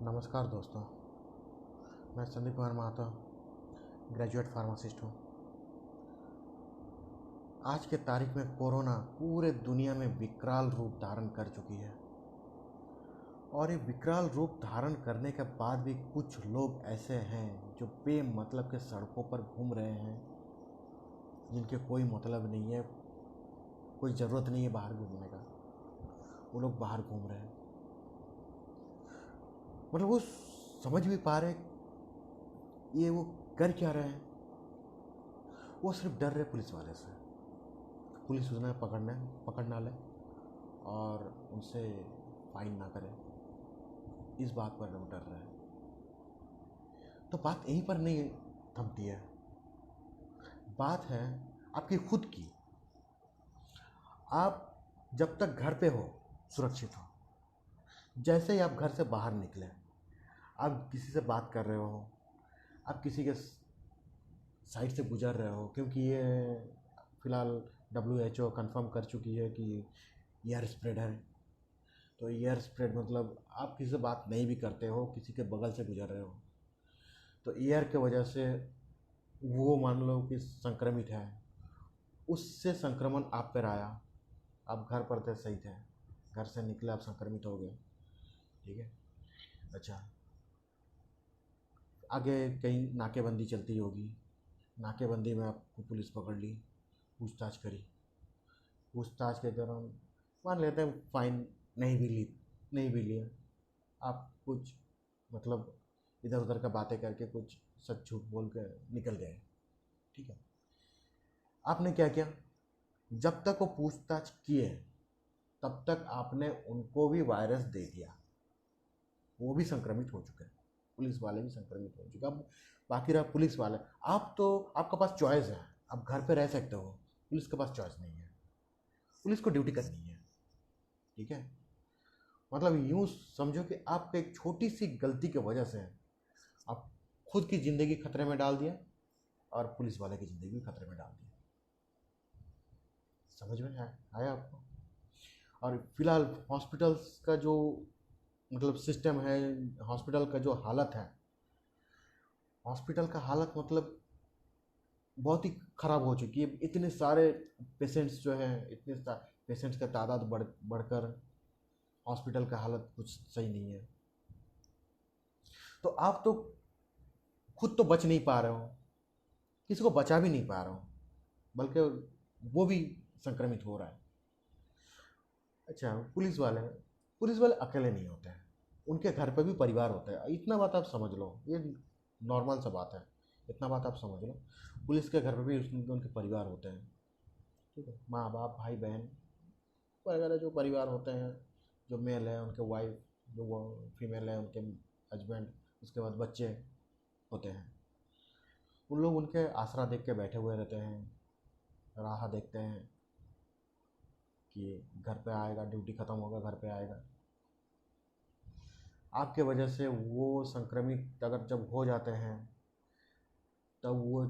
नमस्कार दोस्तों, मैं संदीप कुमार महतो ग्रेजुएट फार्मासिस्ट हूँ। आज के तारीख में कोरोना पूरे दुनिया में विकराल रूप धारण कर चुकी है और ये विकराल रूप धारण करने के बाद भी कुछ लोग ऐसे हैं जो बेमतलब के सड़कों पर घूम रहे हैं, जिनके कोई मतलब नहीं है, कोई ज़रूरत नहीं है बाहर घूमने का, वो लोग बाहर घूम रहे हैं। मतलब वो समझ भी पा रहे ये वो कर क्या रहे हैं। वो सिर्फ डर रहे पुलिस वाले से, पुलिस उन्हें पकड़ना ले और उनसे फाइन ना करे, इस बात पर लोग डर रहे हैं। तो बात यहीं पर नहीं थमती है, बात है आपकी खुद की। आप जब तक घर पे हो सुरक्षित हो, जैसे ही आप घर से बाहर निकले, आप किसी से बात कर रहे हो, आप किसी के साइड से गुजर रहे हो, क्योंकि ये फ़िलहाल WHO कंफर्म कर चुकी है कि एयर स्प्रेड है। तो एयर स्प्रेड मतलब आप किसी से बात नहीं भी करते हो, किसी के बगल से गुजर रहे हो, तो एयर के वजह से वो मान लो कि संक्रमित है, उससे संक्रमण आप पर आया, आप घर पर थे, सही थे, घर से निकले, आप संक्रमित हो गए, ठीक है। अच्छा, आगे कहीं नाकेबंदी चलती होगी, नाकेबंदी में आपको पुलिस पकड़ ली, पूछताछ करी, पूछताछ के दौरान मान लेते हैं फाइन नहीं भी लिया, आप कुछ मतलब इधर उधर का बातें करके कुछ सच झूठ बोल के निकल गए, ठीक है। आपने क्या किया, जब तक वो पूछताछ किए तब तक आपने उनको भी वायरस दे दिया, वो भी संक्रमित हो चुके हैं, पुलिस वाले भी संक्रमित हो चुके हैं। अब बाकी रहा पुलिस वाले, आप तो आपके पास चॉइस है, आप घर पे रह सकते हो, पुलिस के पास चॉइस नहीं है, पुलिस को ड्यूटी करनी है, ठीक है। मतलब यूँ समझो कि आप एक छोटी सी गलती की वजह से आप खुद की ज़िंदगी खतरे में डाल दिया और पुलिस वाले की ज़िंदगी भी खतरे में डाल दिया। समझ में आया आपको? और फिलहाल हॉस्पिटल्स का जो मतलब सिस्टम है, हॉस्पिटल का जो हालत है, हॉस्पिटल का हालत मतलब बहुत ही ख़राब हो चुकी है। इतने सारे पेशेंट्स जो हैं, इतने पेशेंट्स का तादाद बढ़कर हॉस्पिटल का हालत कुछ सही नहीं है। तो आप तो खुद तो बच नहीं पा रहे हो, किसी को बचा भी नहीं पा रहे हो, बल्कि वो भी संक्रमित हो रहा है। अच्छा, पुलिस वाले अकेले नहीं होते हैं, उनके घर पे भी परिवार होता है, इतना बात आप समझ लो, ये नॉर्मल सा बात है, इतना बात आप समझ लो। पुलिस के घर पे भी उनके परिवार होते हैं, ठीक है, माँ बाप भाई बहन वगैरह जो परिवार होते हैं, जो मेल है उनके वाइफ, जो वो फीमेल है उनके हस्बैंड, उसके बाद बच्चे होते हैं। उन लोग उनके आसरा देख के बैठे हुए रहते हैं, राह देखते हैं कि घर पे आएगा, ड्यूटी ख़त्म होगा, घर पे आएगा। आपके वजह से वो संक्रमित अगर जब हो जाते हैं तब वो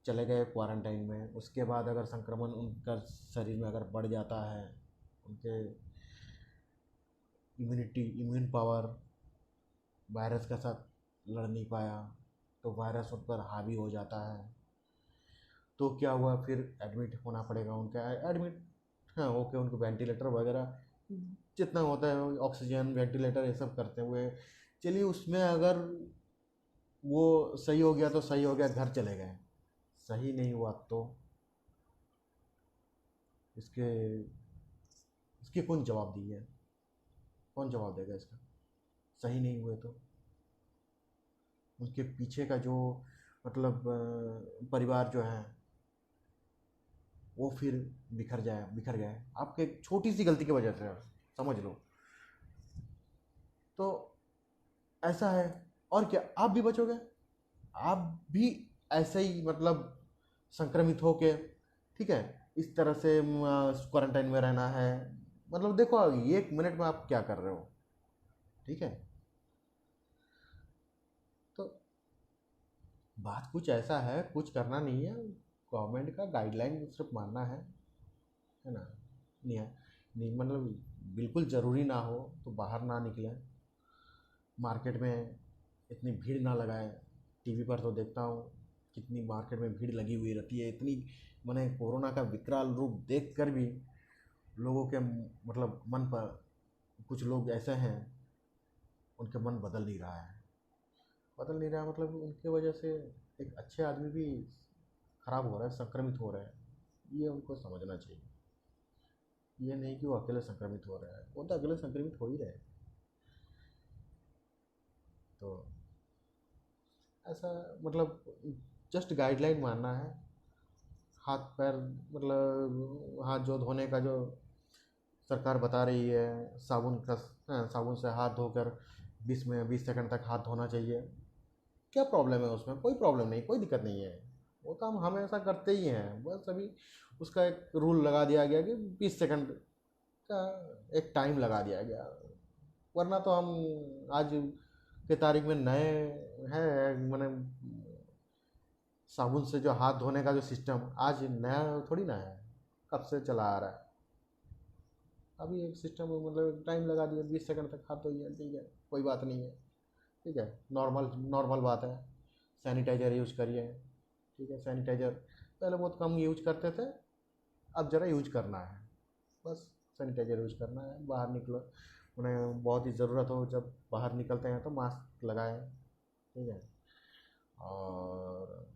चले गए क्वारंटाइन में, उसके बाद अगर संक्रमण उनका शरीर में अगर बढ़ जाता है, उनके इम्यून पावर वायरस के साथ लड़ नहीं पाया, तो वायरस उन पर हावी हो जाता है, तो क्या हुआ, फिर एडमिट होना पड़ेगा उनका। एडमिट हाँ ओके, उनको वेंटिलेटर वगैरह जितना होता है, ऑक्सीजन वेंटिलेटर ये सब करते हुए चलिए, उसमें अगर वो सही हो गया तो सही हो गया, घर चले गए। सही नहीं हुआ तो इसके इसके कौन जवाब दिए, कौन जवाब देगा इसका? सही नहीं हुए तो उनके पीछे का जो मतलब परिवार जो है वो फिर बिखर गए आपके एक छोटी सी गलती की वजह से, समझ लो। तो ऐसा है, और क्या आप भी बचोगे, आप भी ऐसे ही मतलब संक्रमित होके, ठीक है, इस तरह से क्वारंटाइन में रहना है। मतलब देखो, एक मिनट में आप क्या कर रहे हो, ठीक है। तो बात कुछ ऐसा है, कुछ करना नहीं है, गवर्नमेंट का गाइडलाइन सिर्फ मानना है ना। नहीं है, नहीं मतलब बिल्कुल ज़रूरी ना हो तो बाहर ना निकलें, मार्केट में इतनी भीड़ ना लगाएं। टीवी पर तो देखता हूँ कितनी मार्केट में भीड़ लगी हुई रहती है, इतनी मैंने कोरोना का विकराल रूप देख कर भी लोगों के मतलब मन पर, कुछ लोग ऐसे हैं उनके मन बदल नहीं रहा, मतलब उनके वजह से एक अच्छे आदमी भी खराब हो रहा है, संक्रमित हो रहे हैं। ये उनको समझना चाहिए। ये नहीं कि वो अकेले संक्रमित हो रहे हैं, वो तो अकेले संक्रमित हो ही रहे हैं। तो ऐसा मतलब जस्ट गाइडलाइन मानना है। हाथ पैर मतलब हाथ जो धोने का जो सरकार बता रही है, साबुन से हाथ धोकर 20 सेकंड तक हाथ धोना चाहिए। क्या प्रॉब्लम है उसमें? कोई प्रॉब्लम नहीं, कोई दिक्कत नहीं है। वो तो हम हमेशा करते ही हैं, बस अभी उसका एक रूल लगा दिया गया कि 20 सेकंड का एक टाइम लगा दिया गया। वरना तो हम आज के तारीख में नए हैं, मैंने साबुन से जो हाथ धोने का जो सिस्टम आज नया थोड़ी ना है, कब से चला आ रहा है। अभी एक सिस्टम मतलब टाइम लगा दिया, 20 सेकंड तक हाथ धोइए, ठीक है, कोई बात नहीं है, ठीक है, नॉर्मल नॉर्मल बात है। सैनिटाइज़र यूज करिए, ठीक है, सैनिटाइज़र पहले बहुत कम यूज करते थे, अब ज़रा यूज करना है, बस सैनिटाइज़र यूज करना है। बाहर निकलो, उन्हें बहुत ही ज़रूरत हो जब बाहर निकलते हैं तो मास्क लगाएं, ठीक है। और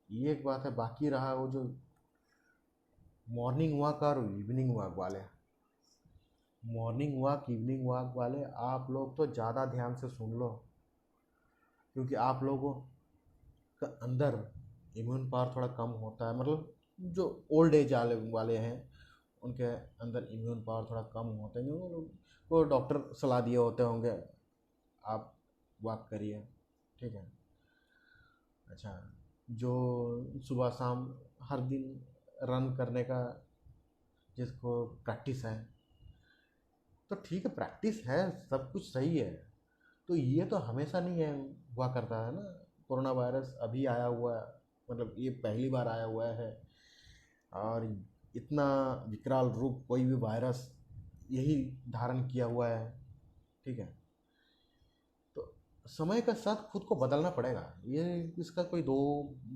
ये एक बात है। बाकी रहा वो जो मॉर्निंग वॉक और इवनिंग वॉक वाले, इवनिंग वॉक वाले आप लोग तो ज़्यादा ध्यान से सुन लो, क्योंकि आप लोगों का अंदर इम्यून पावर थोड़ा कम होता है, मतलब जो ओल्ड एज वाले हैं उनके अंदर इम्यून पावर थोड़ा कम होता है, क्योंकि वो लोग को डॉक्टर सलाह दिए होते होंगे आप वॉक करिए, ठीक है। अच्छा, जो सुबह शाम हर दिन रन करने का जिसको प्रैक्टिस है, तो ठीक है, प्रैक्टिस है, सब कुछ सही है। तो ये तो हमेशा नहीं है हुआ करता है ना। कोरोना वायरस अभी आया हुआ है, मतलब ये पहली बार आया हुआ है, और इतना विकराल रूप कोई भी वायरस यही धारण किया हुआ है, ठीक है। तो समय के साथ खुद को बदलना पड़ेगा, ये इसका कोई दो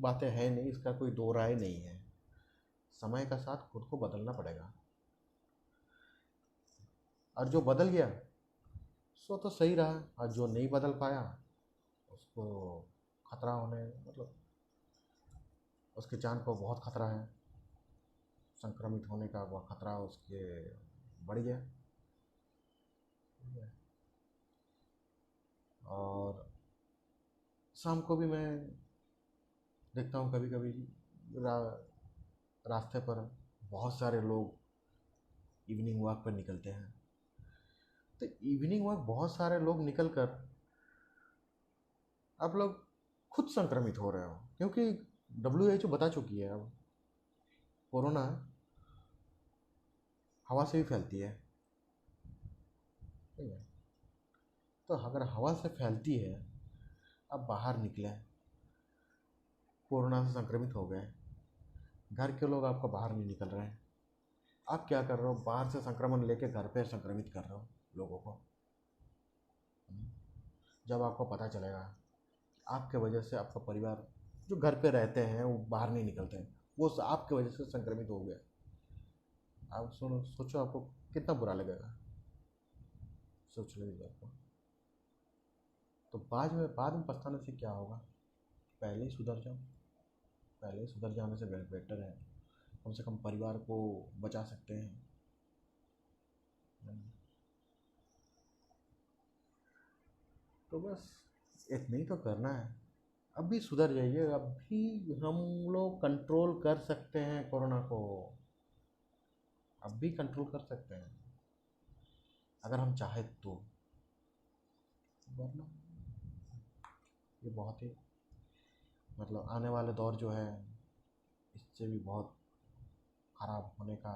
बातें हैं नहीं, इसका कोई दो राय नहीं है। समय का साथ खुद को बदलना पड़ेगा, और जो बदल गया सो तो सही रहा, और जो नहीं बदल पाया उसको खतरा होने मतलब उसके जान को बहुत खतरा है, संक्रमित होने का वह खतरा उसके बढ़ गया, ठीक है। और शाम को भी मैं देखता हूँ कभी कभी रा, रास्ते पर बहुत सारे लोग इवनिंग वॉक पर निकलते हैं। तो इवनिंग वॉक बहुत सारे लोग निकल कर आप लोग खुद संक्रमित हो रहे हो, क्योंकि WHO बता चुकी है अब कोरोना हवा से भी फैलती है, ठीक है। तो अगर हवा से फैलती है, अब बाहर निकले, कोरोना से संक्रमित हो गए, घर के लोग आपको बाहर नहीं निकल रहे हैं, आप क्या कर रहे हो? बाहर से संक्रमण लेके घर पे संक्रमित कर रहे हो लोगों को। जब आपको पता चलेगा आपके वजह से आपका परिवार जो घर पे रहते हैं वो बाहर नहीं निकलते हैं, वो आपके वजह से संक्रमित हो गया, आप सुनो, सोचो आपको कितना बुरा लगेगा, सोच लीजिए आपको। तो बाद में पछताने से क्या होगा? पहले ही सुधर जाओ, पहले ही सुधर जाने से बेटर है, कम से कम परिवार को बचा सकते हैं। तो बस इतना ही तो करना है। अभी सुधर जाइए, अभी हम लोग कंट्रोल कर सकते हैं कोरोना को, अब भी कंट्रोल कर सकते हैं अगर हम चाहे तो। वरना ये बहुत ही मतलब आने वाले दौर जो है इससे भी बहुत ख़राब होने का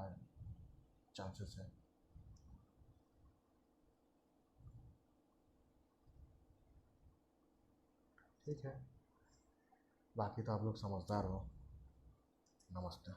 चांसेस है। ठीक है, बाकी तो आप लोग समझदार हो। नमस्ते।